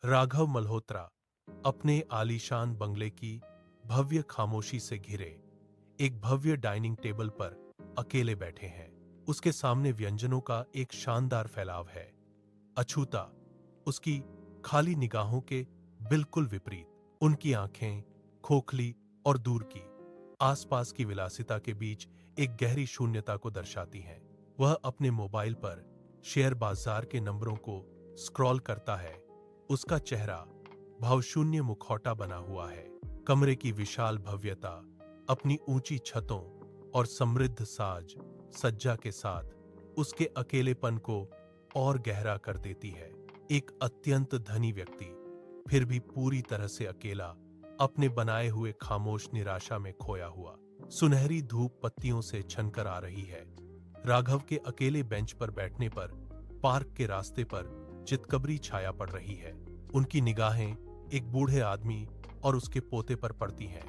राघव मल्होत्रा अपने आलीशान बंगले की भव्य खामोशी से घिरे एक भव्य डाइनिंग टेबल पर अकेले बैठे हैं। उसके सामने व्यंजनों का एक शानदार फैलाव है। अछूता उसकी खाली निगाहों के बिल्कुल विपरीत। उनकी आंखें खोखली और दूर की, आसपास की विलासिता के बीच एक गहरी शून्यता को दर्शाती हैं। वह अपने मोबाइल पर शेयर बाजार के नंबरों को स्क्रॉल करता है। उसका चेहरा भावशून्य मुखौटा बना हुआ है। कमरे की विशाल भव्यता अपनी ऊंची छतों और समृद्ध साज सज्जा के साथ उसके अकेलेपन को और गहरा कर देती है। एक अत्यंत धनी व्यक्ति फिर भी पूरी तरह से अकेला, अपने बनाए हुए खामोश निराशा में खोया हुआ। सुनहरी धूप पत्तियों से छनकर आ रही है। राघव के अकेले बेंच पर बैठने पर पार्क के रास्ते पर चितकबरी छाया पड़ रही है। उनकी निगाहें एक बूढ़े आदमी और उसके पोते पर पड़ती हैं।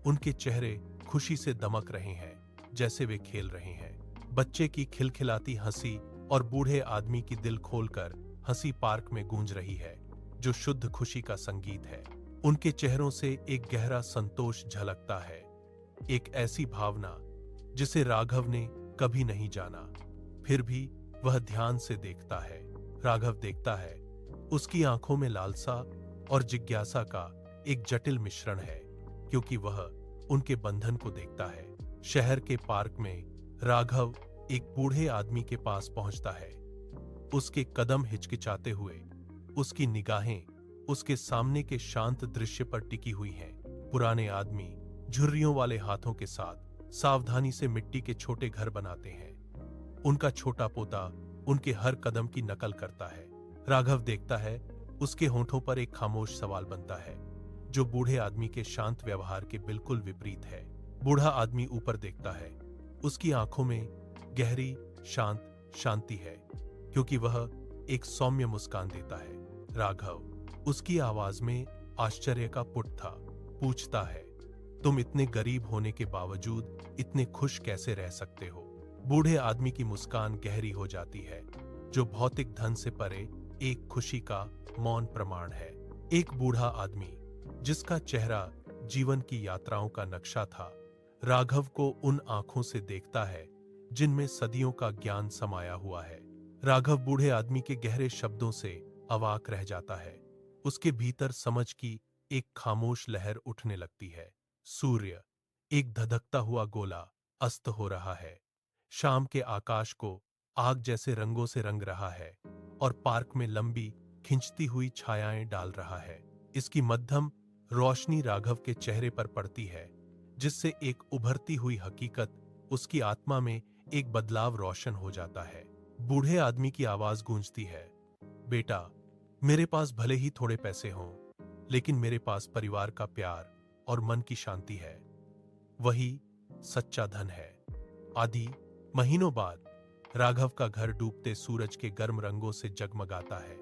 उनके चेहरे खुशी से दमक रहे हैं, जैसे वे खेल रहे हैं। बच्चे की खिलखिलाती हंसी और बूढ़े आदमी की दिल खोलकर हंसी पार्क में गूंज रही है, जो शुद्ध खुशी का संगीत है। उनके चेहरों से एक गहरा संतोष झलकता है, एक ऐसी भावना जिसे राघव ने कभी नहीं जाना। फिर भी वह ध्यान से देखता है। राघव देखता है, उसकी आंखों में लालसा और जिज्ञासा का एक जटिल मिश्रण है, क्योंकि वह उनके बंधन को देखता है। शहर के पार्क में राघव एक बूढ़े आदमी के पास पहुंचता है। उसके कदम हिचकिचाते हुए उसकी निगाहें उसके सामने के शांत दृश्य पर टिकी हुई हैं। पुराने आदमी झुर्रियों वाले हाथों के साथ सावधानी से मिट्टी के छोटे घर बनाते हैं। उनका छोटा पोता उनके हर कदम की नकल करता है। राघव देखता है, उसके होंठों पर एक खामोश सवाल बनता है, जो बूढ़े आदमी के शांत व्यवहार के बिल्कुल विपरीत है। बूढ़ा आदमी ऊपर देखता है। उसकी आंखों में गहरी शांत शांति है, क्योंकि वह एक सौम्य मुस्कान देता है। राघव उसकी आवाज में आश्चर्य का पुट था। पूछता है, तुम इतने गरीब होने के बावजूद इतने खुश कैसे रह सकते हो? बूढ़े आदमी की मुस्कान गहरी हो जाती है, जो भौतिक धन से परे एक खुशी का मौन प्रमाण है। एक बूढ़ा आदमी जिसका चेहरा जीवन की यात्राओं का नक्शा था, राघव को उन आंखों से देखता है जिनमें सदियों का ज्ञान समाया हुआ है। राघव बूढ़े आदमी के गहरे शब्दों से अवाक रह जाता है। उसके भीतर समझ की एक खामोश लहर उठने लगती है। सूर्य, एक धधकता हुआ गोला, अस्त हो रहा है। शाम के आकाश को आग जैसे रंगों से रंग रहा है और पार्क में लंबी खिंचती हुई छायाएं डाल रहा है। इसकी मध्यम रोशनी राघव के चेहरे पर पड़ती है, जिससे एक उभरती हुई हकीकत उसकी आत्मा में एक बदलाव रोशन हो जाता है। बूढ़े आदमी की आवाज गूंजती है, बेटा, मेरे पास भले ही थोड़े पैसे हों, लेकिन मेरे पास परिवार का प्यार और मन की शांति है। वही सच्चा धन है। आदि महीनों बाद राघव का घर डूबते सूरज के गर्म रंगों से जगमगाता है,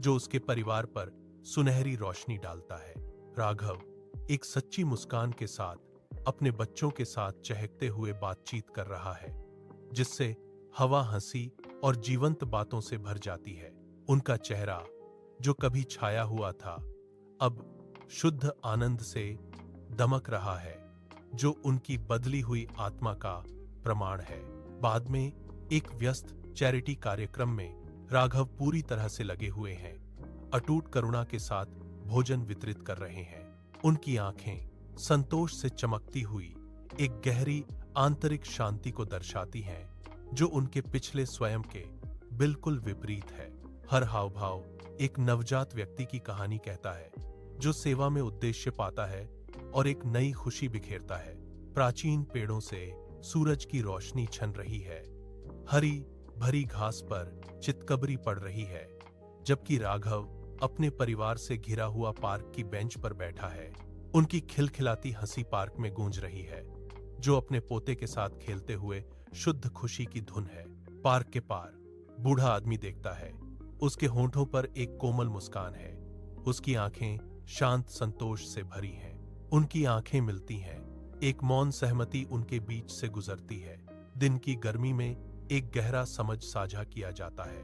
जो उसके परिवार पर सुनहरी रोशनी डालता है। राघव एक सच्ची मुस्कान के साथ अपने बच्चों के साथ चहकते हुए बातचीत कर रहा है, जिससे हवा हंसी और जीवंत बातों से भर जाती है। उनका चेहरा, जो कभी छाया हुआ था, अब शुद्ध आनंद से दमक रहा है, जो उनकी बदली हुई आत्मा का प्रमाण है। बाद में एक व्यस्त चैरिटी कार्यक्रम में राघव पूरी तरह से लगे हुए हैं, अटूट करुणा के साथ भोजन वितरित कर रहे हैं। उनकी आंखें संतोष से चमकती हुई एक गहरी आंतरिक शांति को दर्शाती हैं, जो उनके पिछले स्वयं के बिल्कुल विपरीत है। हर हाव भाव एक नवजात व्यक्ति की कहानी कहता है, जो सेवा में उद्देश्य पाता है और एक नई खुशी बिखेरता है। प्राचीन पेड़ों से सूरज की रोशनी छन रही है। हरी भरी घास पर चितकबरी पड़ रही है, जबकि राघव अपने परिवार से घिरा हुआ पार्क की बेंच पर बैठा है। उनकी खिलखिलाती हंसी पार्क में गूंज रही है, जो अपने पोते के साथ खेलते हुए शुद्ध खुशी की धुन है। पार्क के पार बूढ़ा आदमी देखता है। उसके होंठों पर एक कोमल मुस्कान है। उसकी आंखें शांत संतोष से भरी हैं। उनकी आंखें मिलती हैं। एक मौन सहमति उनके बीच से गुजरती है। दिन की गर्मी में एक गहरा समझ साझा किया जाता है।